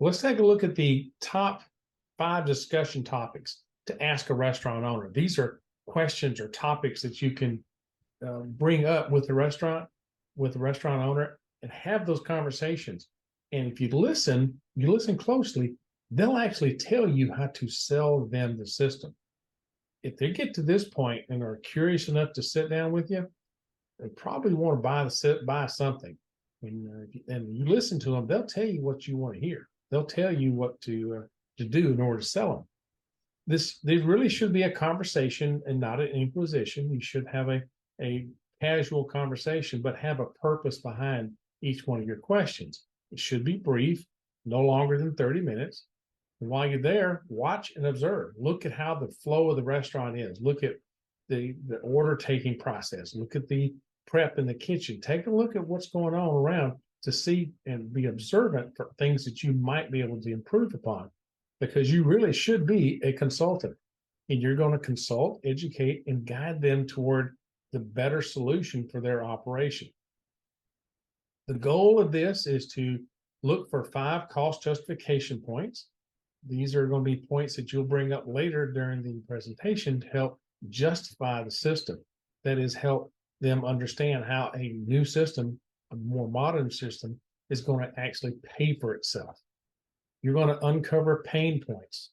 Let's take a look at the top 5 discussion topics to ask a restaurant owner. These are questions or topics that you can bring up with the restaurant owner, and have those conversations. And if you listen closely, they'll actually tell you how to sell them the system. If they get to this point and are curious enough to sit down with you, they probably want to buy something. And you listen to them, they'll tell you what you want to hear. They'll tell you what to do in order to sell them. There really should be a conversation and not an inquisition. You should have a casual conversation, but have a purpose behind each one of your questions. It should be brief, no longer than 30 minutes. And while you're there, watch and observe. Look at how the flow of the restaurant is. Look at the order taking process. Look at the prep in the kitchen. Take a look at what's going on around to see and be observant for things that you might be able to improve upon, because you really should be a consultant, and you're going to consult, educate, and guide them toward the better solution for their operation. The goal of this is to look for 5 cost justification points. These are going to be points that you'll bring up later during the presentation to help justify the system. That is, help them understand how a new system, a more modern system, is going to actually pay for itself. You're going to uncover pain points.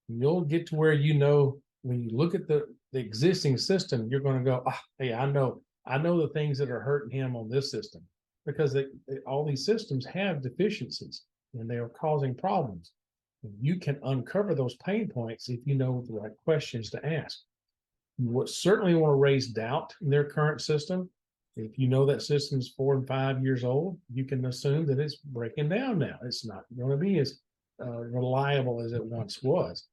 You'll get to where, when you look at the existing system, you're going to go, hey, I know the things that are hurting him on this system, because all these systems have deficiencies and they are causing problems. And you can uncover those pain points if you know the right questions to ask. You would certainly want to raise doubt in their current system. If you know that system is 4 and 5 years old, you can assume that it's breaking down now. It's not going to be as reliable as it once was.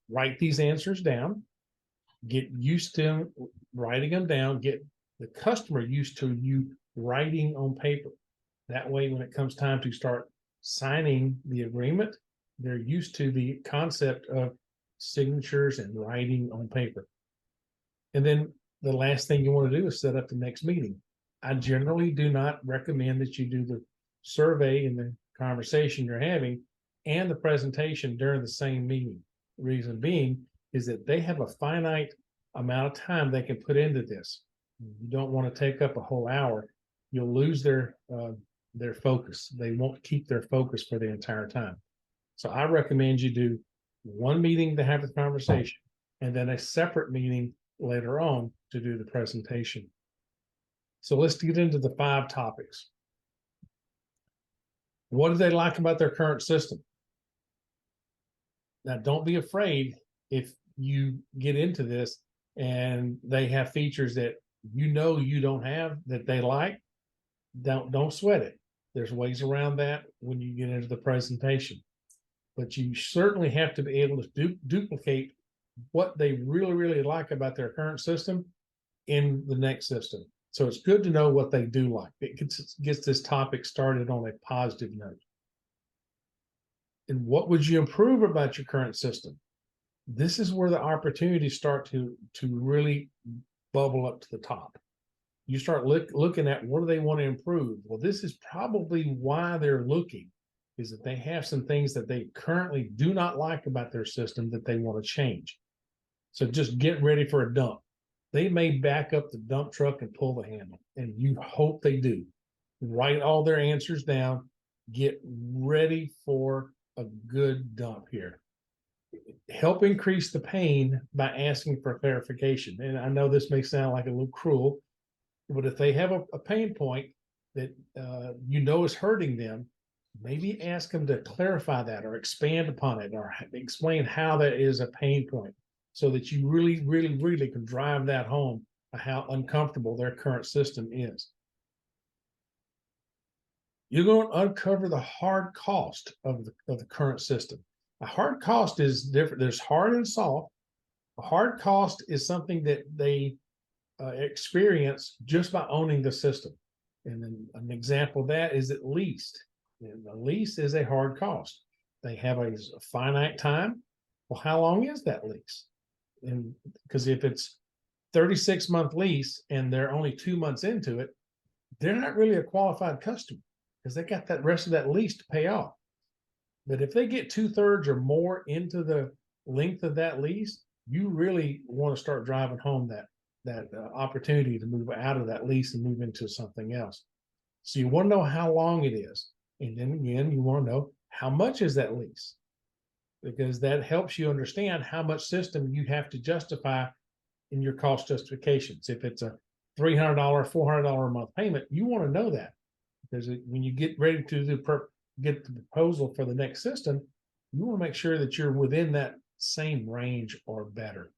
Write these answers down. Get used to writing them down. Get the customer used to you writing on paper. That way, when it comes time to start signing the agreement, they're used to the concept of signatures and writing on paper. And then the last thing you want to do is set up the next meeting. I generally do not recommend that you do the survey and the conversation you're having and the presentation during the same meeting. The reason being is that they have a finite amount of time they can put into this. You don't want to take up a whole hour. You'll lose their focus. They won't keep their focus for the entire time. So I recommend you do one meeting to have the conversation, and then a separate meeting later on to do the presentation. So let's get into the 5 topics. What do they like about their current system? Now, don't be afraid if you get into this and they have features that you don't have that they like. Don't sweat it. There's ways around that when you get into the presentation. But you certainly have to be able to duplicate what they really, really like about their current system in the next system. So it's good to know what they do like. It gets this topic started on a positive note. And what would you improve about your current system? This is where the opportunities start to really bubble up to the top. You start looking at what do they want to improve. Well, this is probably why they're looking, is that they have some things that they currently do not like about their system that they want to change. So just get ready for a dump. They may back up the dump truck and pull the handle, and you hope they do. Write all their answers down. Get ready for a good dump here. Help increase the pain by asking for clarification. And I know this may sound like a little cruel, but if they have a pain point that is hurting them, maybe ask them to clarify that or expand upon it or explain how that is a pain point, so that you really, really, really can drive that home how uncomfortable their current system is. You're going to uncover the hard cost of the current system. A hard cost is different. There's hard and soft. A hard cost is something that they experience just by owning the system. And then an example of that is at least. And the lease is a hard cost. They have a finite time. Well, how long is that lease? And because if it's 36-month lease and they're only 2 months into it, they're not really a qualified customer, because they got that rest of that lease to pay off. But if they get 2/3 or more into the length of that lease, you really want to start driving home that opportunity to move out of that lease and move into something else. So you want to know how long it is. And then again, you want to know how much is that lease, because that helps you understand how much system you have to justify in your cost justifications. If it's a $300, $400 a month payment, you want to know that, because when you get ready to get the proposal for the next system, you want to make sure that you're within that same range or better.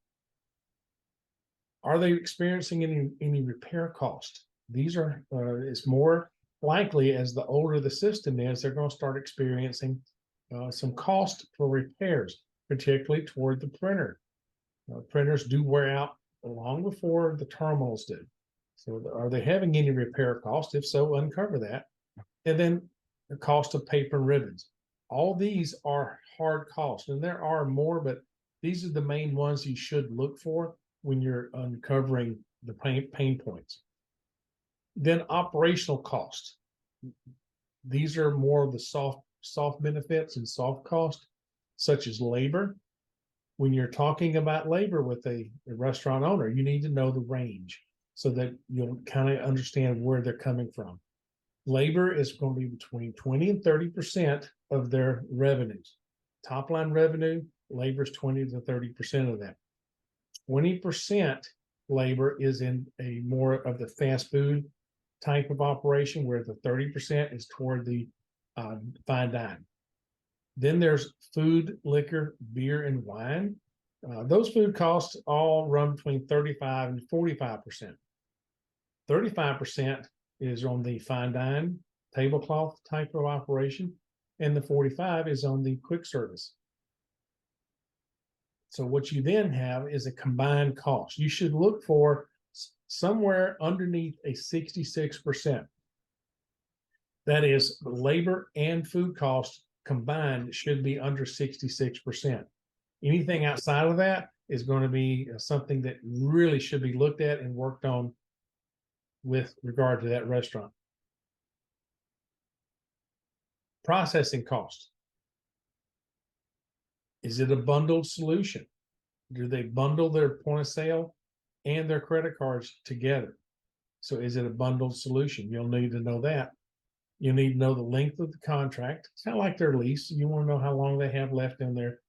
Are they experiencing any repair cost? These are it's more likely, as the older the system is, they're going to start experiencing some cost for repairs, particularly toward the printer. Printers do wear out long before the terminals do. So are they having any repair costs? If so, uncover that. And then the cost of paper and ribbons. All these are hard costs, and there are more, but these are the main ones you should look for when you're uncovering the pain points. Then operational costs. These are more of the soft benefits and soft cost, such as labor. When you're talking about labor with a restaurant owner, you need to know the range so that you'll kind of understand where they're coming from. Labor is going to be between 20 and 30% of their revenues. Top line revenue, labor is 20 to 30% of that. 20% labor is in a more of the fast food type of operation, where the 30% is toward the fine dine. Then there's food, liquor, beer, and wine. Those food costs all run between 35 and 45%. 35% is on the fine dine, tablecloth type of operation, and the 45 is on the quick service. So what you then have is a combined cost. You should look for somewhere underneath a 66%. That is, labor and food costs combined should be under 66%. Anything outside of that is going to be something that really should be looked at and worked on with regard to that restaurant. Processing cost. Is it a bundled solution? Do they bundle their point of sale and their credit cards together? So is it a bundled solution? You'll need to know that. You need to know the length of the contract. It's kind of like their lease. You want to know how long they have left in their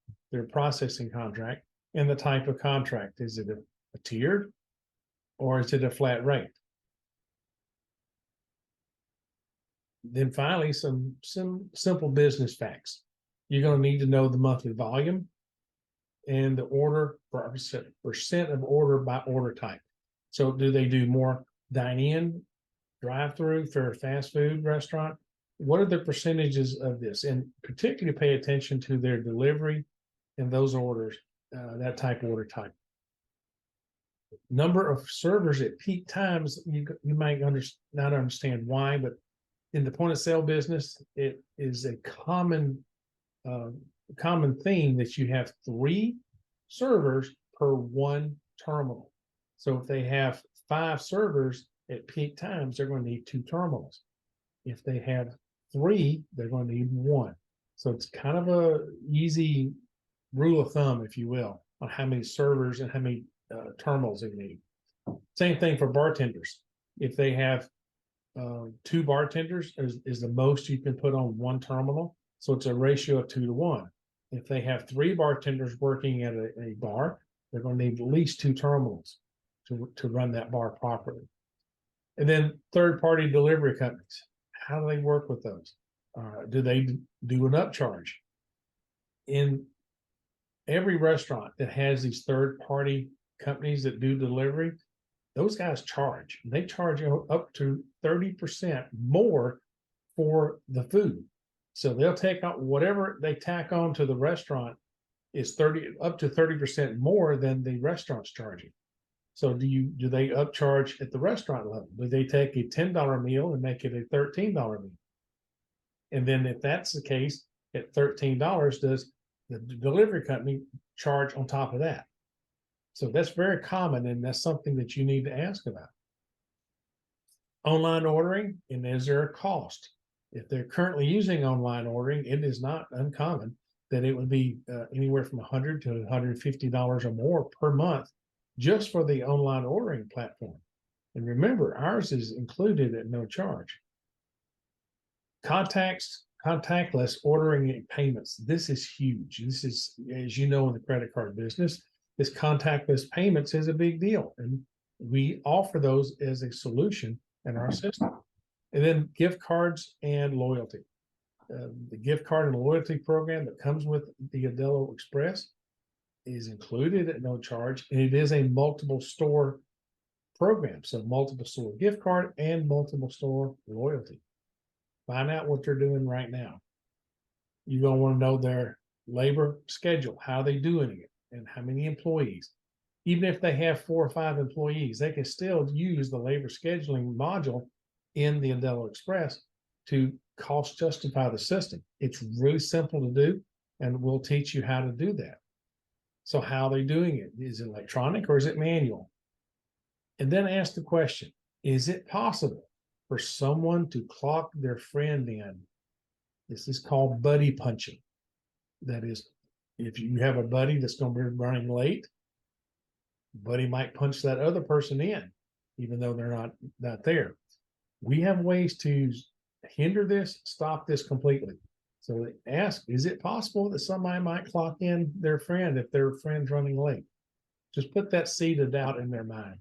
processing contract, and the type of contract. Is it a tiered, or is it a flat rate? Then finally, some simple business facts. You're going to need to know the monthly volume and the order percent of order by order type. So do they do more dine-in, drive-through for a fast food restaurant? What are the percentages of this? And particularly pay attention to their delivery and those orders, that type of order type. Number of servers at peak times, you might not understand why, but in the point of sale business, it is a common theme that you have 3 servers per 1 terminal. So if they have 5 servers at peak times, they're going to need 2 terminals. If they have 3, they're going to need 1. So it's kind of a easy rule of thumb, if you will, on how many servers and how many terminals they need. Same thing for bartenders. If they have 2 bartenders is the most you can put on 1 terminal. So it's a ratio of 2 to 1. If they have 3 bartenders working at a bar, they're going to need at least 2 terminals to run that bar properly. And then third-party delivery companies. How do they work with those? Do they do an upcharge? In every restaurant that has these third-party companies that do delivery, those guys charge. They charge up to 30% more for the food. So they'll take out whatever they tack on to the restaurant is up to 30% more than the restaurant's charging. So do they upcharge at the restaurant level? Do they take a $10 meal and make it a $13 meal? And then if that's the case, at $13, does the delivery company charge on top of that? So that's very common, and that's something that you need to ask about. Online ordering, and is there a cost? If they're currently using online ordering, it is not uncommon that it would be anywhere from $100 to $150 or more per month just for the online ordering platform. And remember, ours is included at no charge. Contactless ordering and payments. This is huge. This is, as you know, in the credit card business, this contactless payments is a big deal. And we offer those as a solution in our system. And then gift cards and loyalty. The gift card and loyalty program that comes with the Aldelo Express is included at no charge, and it is a multiple store program. So multiple store gift card and multiple store loyalty. Find out what they're doing right now. You're going to want to know their labor schedule, how they doing it, and how many employees. Even if they have 4 or 5 employees, they can still use the labor scheduling module in the Aldelo Express to cost justify the system. It's really simple to do, and we'll teach you how to do that. So how are they doing it? Is it electronic or is it manual? And then ask the question, is it possible for someone to clock their friend in? This is called buddy punching. That is, if you have a buddy that's going to be running late, buddy might punch that other person in, even though they're not there. We have ways to hinder this, stop this completely. So ask, is it possible that somebody might clock in their friend if their friend's running late? Just put that seed of doubt in their mind.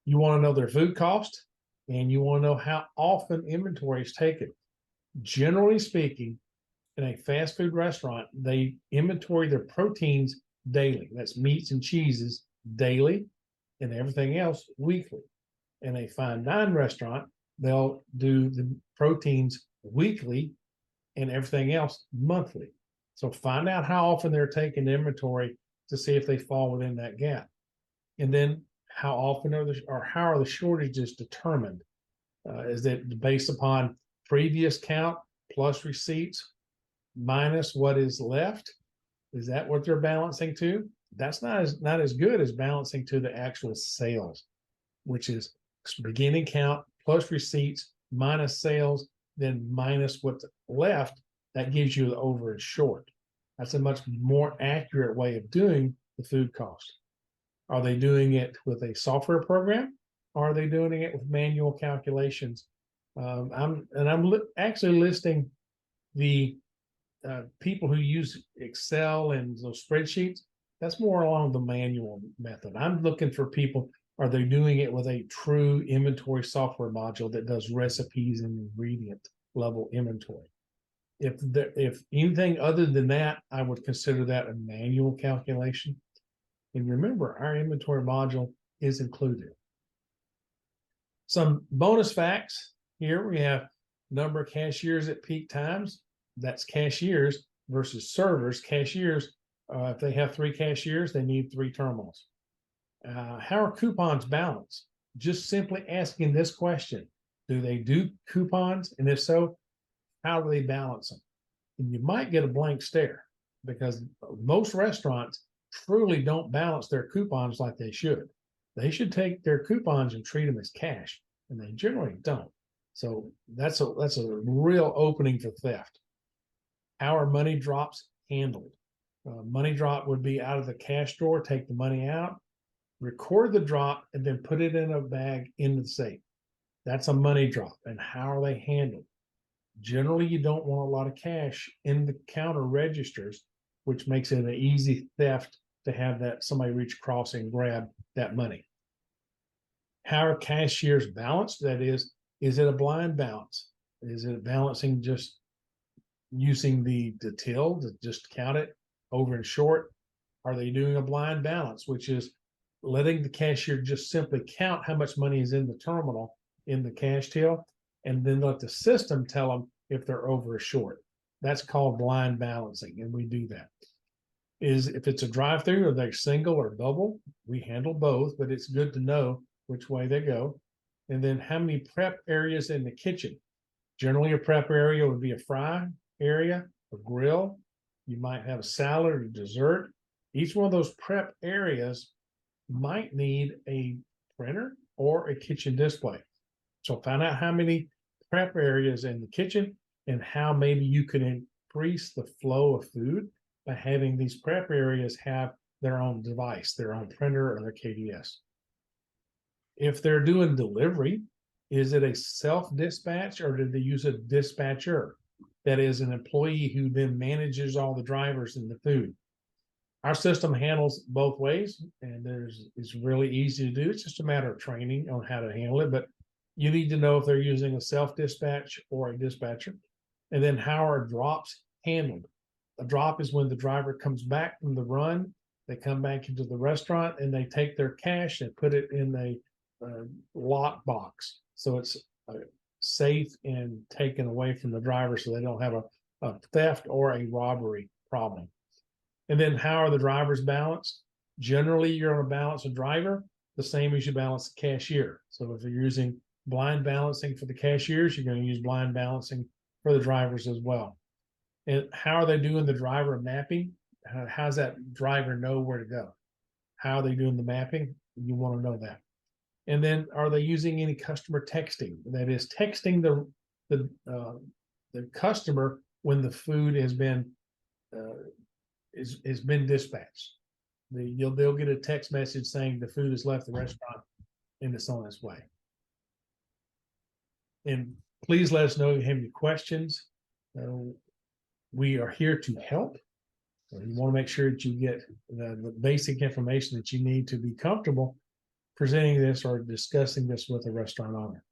You want to know their food cost, and you want to know how often inventory is taken. Generally speaking, in a fast food restaurant, they inventory their proteins daily. That's meats and cheeses daily, and everything else weekly. In a fine dine restaurant, they'll do the proteins weekly and everything else monthly. So find out how often they're taking inventory to see if they fall within that gap. And then how often how are the shortages determined? Is it based upon previous count plus receipts minus what is left? Is that what they're balancing to? That's not as good as balancing to the actual sales, which is beginning count plus receipts minus sales, then minus what's left. That gives you the over and short. That's a much more accurate way of doing the food cost. Are they doing it with a software program? Or are they doing it with manual calculations? I'm actually listing the people who use Excel and those spreadsheets. That's more along the manual method. I'm looking for people, are they doing it with a true inventory software module that does recipes and ingredient level inventory? If anything other than that, I would consider that a manual calculation. And remember, our inventory module is included. Some bonus facts here. We have number of cashiers at peak times. That's cashiers versus servers. Cashiers, if they have 3 cashiers, they need 3 terminals. How are coupons balanced? Just simply asking this question. Do they do coupons? And if so, how do they balance them? And you might get a blank stare because most restaurants truly don't balance their coupons like they should. They should take their coupons and treat them as cash, and they generally don't. So that's a real opening for theft. How are money drops handled? Money drop would be out of the cash drawer, take the money out, record the drop, and then put it in a bag in the safe. That's a money drop. And how are they handled? Generally, you don't want a lot of cash in the counter registers, which makes it an easy theft to have that somebody reach across and grab that money. How are cashiers balanced? That is it a blind balance? Is it balancing just using the till to just count it over and short? Are they doing a blind balance, which is letting the cashier just simply count how much money is in the terminal in the cash till, and then let the system tell them if they're over or short? That's called blind balancing, and we do that. If it's a drive-through, are they single or double? We handle both, but it's good to know which way they go. And then how many prep areas in the kitchen? Generally, a prep area would be a fry area, a grill. You might have a salad or dessert. Each one of those prep areas might need a printer or a kitchen display. So find out how many prep areas in the kitchen and how maybe you can increase the flow of food by having these prep areas have their own device, their own printer or their KDS. If they're doing delivery, is it a self-dispatch or did they use a dispatcher? That is an employee who then manages all the drivers and the food. Our system handles both ways, and it's really easy to do. It's just a matter of training on how to handle it, but you need to know if they're using a self-dispatch or a dispatcher. And then how are drops handled? A drop is when the driver comes back from the run, they come back into the restaurant and they take their cash and put it in a lock box. So it's safe and taken away from the driver so they don't have a theft or a robbery problem. And then how are the drivers balanced? Generally, you're going to balance a driver the same as you balance the cashier. So if you're using blind balancing for the cashiers, you're going to use blind balancing for the drivers as well. And how are they doing the driver mapping? How's that driver know where to go? How are they doing the mapping? You want to know that. And then are they using any customer texting? That is texting the customer when the food has been dispatched. They'll get a text message saying the food has left the restaurant and it's on its way. And please let us know if you have any questions. We are here to help. You want to make sure that you get the basic information that you need to be comfortable presenting this or discussing this with a restaurant owner.